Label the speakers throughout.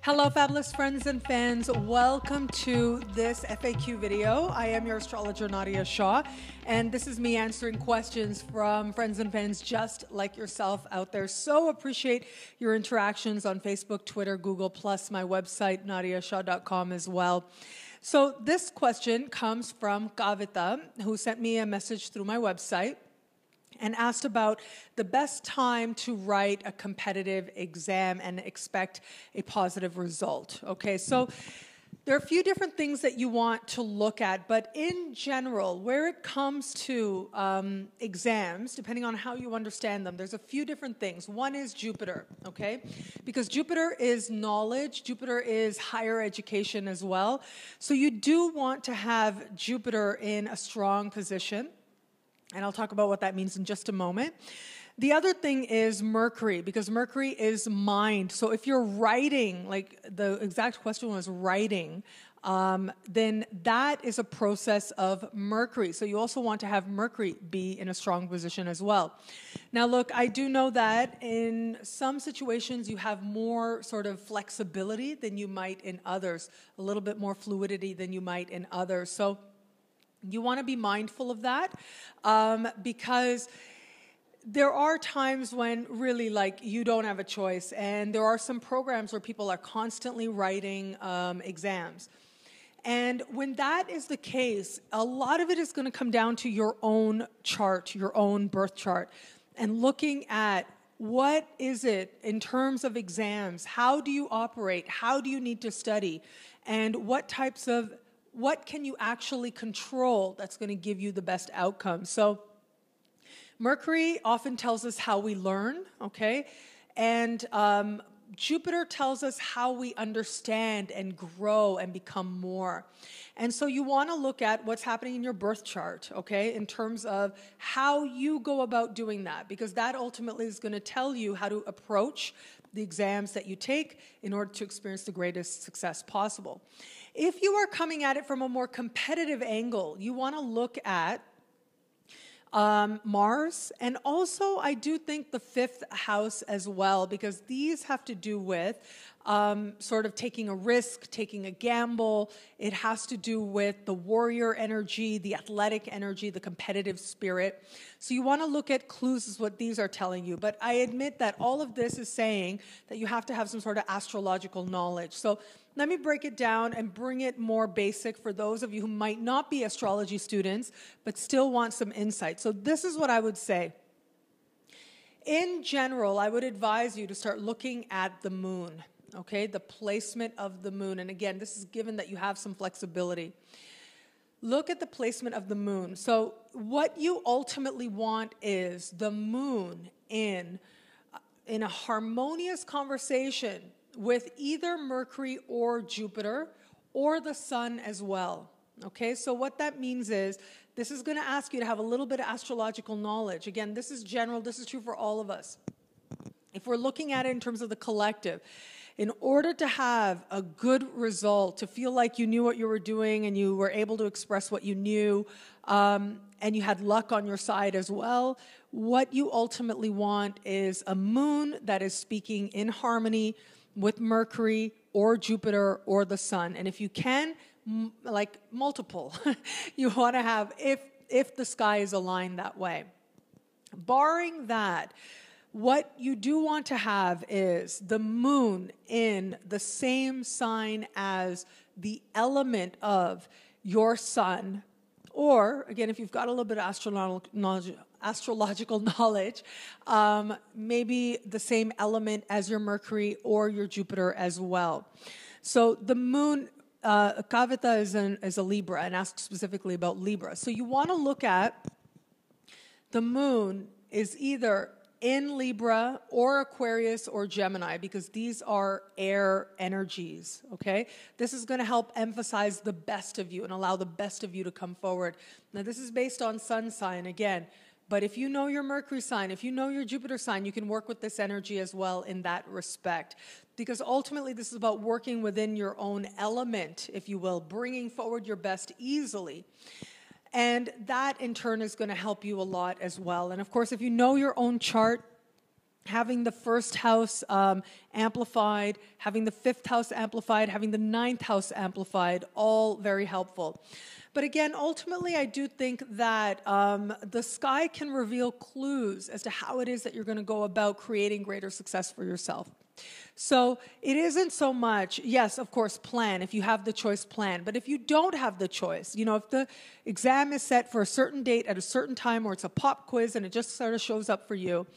Speaker 1: Hello, fabulous friends and fans. Welcome to this FAQ video. I am your astrologer, Nadiya Shah, and this is me answering questions from friends and fans just like yourself out there. So appreciate your interactions on Facebook, Twitter, Google, plus my website, nadiyashah.com as well. So this question comes from Kavita, who sent me a message through my website and asked about the best time to write a competitive exam and expect a positive result. Okay, so there are a few different things that you want to look at, but in general, where it comes to exams, depending on how you understand them, there's a few different things. One is Jupiter, okay? Because Jupiter is knowledge, Jupiter is higher education as well. So you do want to have Jupiter in a strong position. And I'll talk about what that means in just a moment. The other thing is Mercury, because Mercury is mind. So if you're writing, like the exact question was writing, then that is a process of Mercury. So you also want to have Mercury be in a strong position as well. Now look, I do know that in some situations you have more sort of flexibility than you might in others, a little bit more fluidity than you might in others. So you want to be mindful of that because there are times when really like you don't have a choice, and there are some programs where people are constantly writing exams. And when that is the case, a lot of it is going to come down to your own chart, your own birth chart, and looking at what is it in terms of exams, how do you operate, how do you need to study, and what can you actually control that's going to give you the best outcome? So Mercury often tells us how we learn, okay? And Jupiter tells us how we understand and grow and become more. And so you want to look at what's happening in your birth chart, okay, in terms of how you go about doing that, because that ultimately is going to tell you how to approach the exams that you take in order to experience the greatest success possible. If you are coming at it from a more competitive angle, you want to look at Mars, and also I do think the fifth house as well, because these have to do with sort of taking a risk, taking a gamble. It has to do with the warrior energy, the athletic energy, the competitive spirit. So you want to look at clues as what these are telling you. But I admit that all of this is saying that you have to have some sort of astrological knowledge. So let me break it down and bring it more basic for those of you who might not be astrology students, but still want some insight. So this is what I would say. In general, I would advise you to start looking at the moon, okay? The placement of the moon. And again, this is given that you have some flexibility. Look at the placement of the moon. So what you ultimately want is the moon in a harmonious conversation with either Mercury or Jupiter or the sun as well. Okay, so what that means is this is going to ask you to have a little bit of astrological knowledge. Again, this is general, this is true for all of us. If we're looking at it in terms of the collective, in order to have a good result, to feel like you knew what you were doing and you were able to express what you knew, and you had luck on your side as well, what you ultimately want is a moon that is speaking in harmony with Mercury or Jupiter or the sun. And if you can, like multiple, you want to have if the sky is aligned that way. Barring that, what you do want to have is the moon in the same sign as the element of your sun, or again, if you've got a little bit of astrological knowledge, maybe the same element as your Mercury or your Jupiter as well. So the moon, Kavita is a Libra and asks specifically about Libra. So you want to look at the moon is either in Libra or Aquarius or Gemini, because these are air energies, okay? This is going to help emphasize the best of you and allow the best of you to come forward. Now, this is based on sun sign again, but if you know your Mercury sign, if you know your Jupiter sign, you can work with this energy as well in that respect, because ultimately this is about working within your own element, if you will, bringing forward your best easily. And that, in turn, is going to help you a lot as well. And, of course, if you know your own chart, having the first house amplified, having the fifth house amplified, having the ninth house amplified, all very helpful. But again, ultimately, I do think that the sky can reveal clues as to how it is that you're going to go about creating greater success for yourself. So it isn't so much, yes, of course, plan. If you have the choice, plan. But if you don't have the choice, you know, if the exam is set for a certain date at a certain time, or it's a pop quiz and it just sort of shows up for you,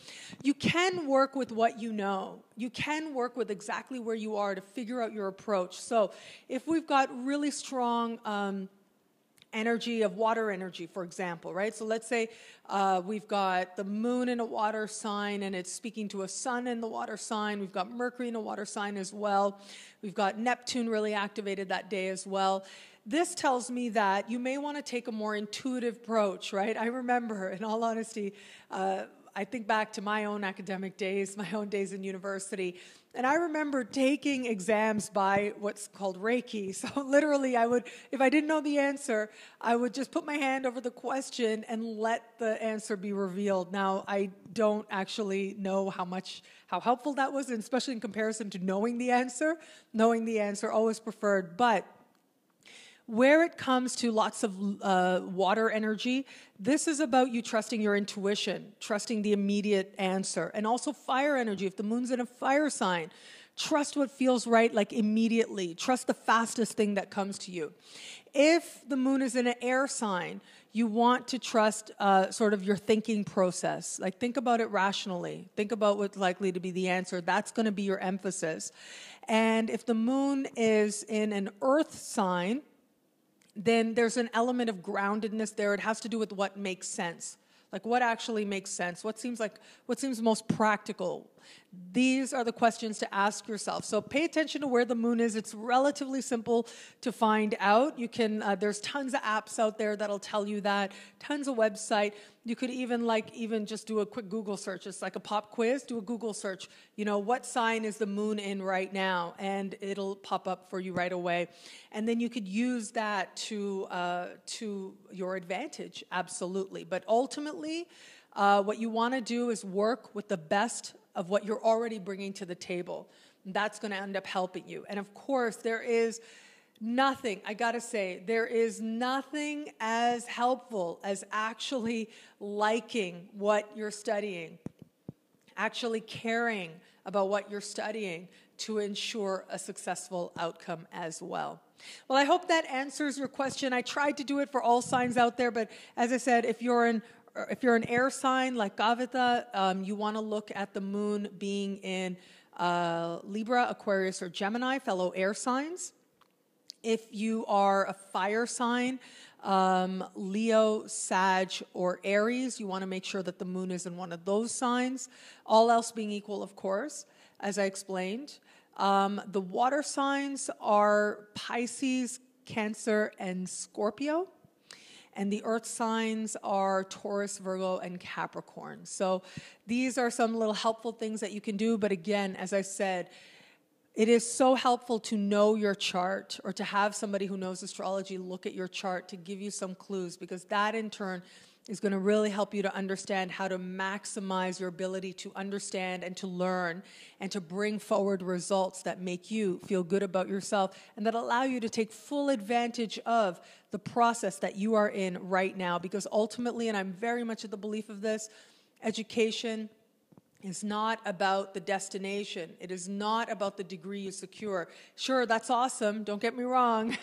Speaker 1: you can work with what you know. You can work with exactly where you are to figure out your approach. So if we've got really strong energy of water energy, for example, right? So let's say we've got the moon in a water sign and it's speaking to a sun in the water sign. We've got Mercury in a water sign as well. We've got Neptune really activated that day as well. This tells me that you may want to take a more intuitive approach, right? I remember, in all honesty, I think back to my own academic days, my own days in university, and I remember taking exams by what's called Reiki. So literally I would, if I didn't know the answer, I would just put my hand over the question and let the answer be revealed. Now, I don't actually know how helpful that was, and especially in comparison to knowing the answer, always preferred. But where it comes to lots of water energy, this is about you trusting your intuition, trusting the immediate answer. And also fire energy, if the moon's in a fire sign, trust what feels right, like immediately. Trust the fastest thing that comes to you. If the moon is in an air sign, you want to trust sort of your thinking process. Like, think about it rationally. Think about what's likely to be the answer. That's going to be your emphasis. And if the moon is in an earth sign, then there's an element of groundedness there. It has to do with what makes sense. Like, what actually makes sense? What seems most practical? These are the questions to ask yourself. So pay attention to where the moon is. It's relatively simple to find out. You can, there's tons of apps out there that'll tell you that, tons of website. You could even just do a quick Google search. It's like a pop quiz. Do a Google search. You know, what sign is the moon in right now? And it'll pop up for you right away. And then you could use that to your advantage, absolutely. But ultimately, what you want to do is work with the best of what you're already bringing to the table. That's going to end up helping you. And of course, there is nothing, I got to say, there is nothing as helpful as actually liking what you're studying, actually caring about what you're studying to ensure a successful outcome as well. Well, I hope that answers your question. I tried to do it for all signs out there, but as I said, if you're an air sign like Kavita, you want to look at the moon being in Libra, Aquarius, or Gemini, fellow air signs. If you are a fire sign, Leo, Sag, or Aries, you want to make sure that the moon is in one of those signs. All else being equal, of course, as I explained. The water signs are Pisces, Cancer, and Scorpio. And the earth signs are Taurus, Virgo, and Capricorn. So these are some little helpful things that you can do. But again, as I said, it is so helpful to know your chart, or to have somebody who knows astrology look at your chart to give you some clues, because that in turn is going to really help you to understand how to maximize your ability to understand and to learn and to bring forward results that make you feel good about yourself and that allow you to take full advantage of the process that you are in right now. Because ultimately, and I'm very much of the belief of this, education is not about the destination. It is not about the degree you secure. Sure, that's awesome. Don't get me wrong.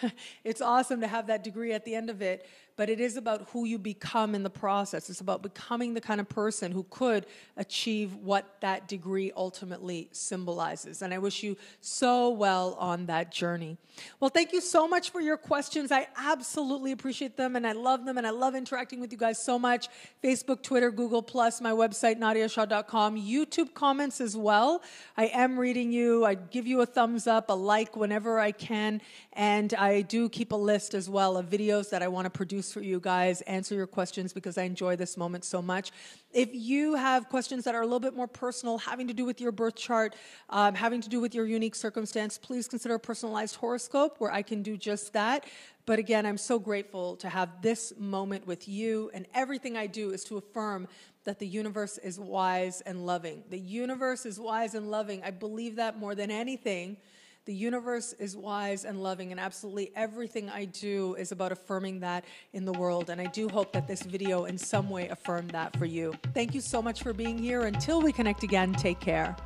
Speaker 1: It's awesome to have that degree at the end of it. But it is about who you become in the process. It's about becoming the kind of person who could achieve what that degree ultimately symbolizes. And I wish you so well on that journey. Well, thank you so much for your questions. I absolutely appreciate them, and I love them, and I love interacting with you guys so much. Facebook, Twitter, Google+, my website, nadiyashah.com, YouTube comments as well. I am reading you. I give you a thumbs up, a like whenever I can, and I do keep a list as well of videos that I want to produce moves for you guys, answer your questions because I enjoy this moment so much. If you have questions that are a little bit more personal, having to do with your birth chart, having to do with your unique circumstance, please consider a personalized horoscope where I can do just that. But again, I'm so grateful to have this moment with you, and everything I do is to affirm that the universe is wise and loving. The universe is wise and loving. I believe that more than anything. The universe is wise and loving, and absolutely everything I do is about affirming that in the world. And I do hope that this video in some way affirmed that for you. Thank you so much for being here. Until we connect again, take care.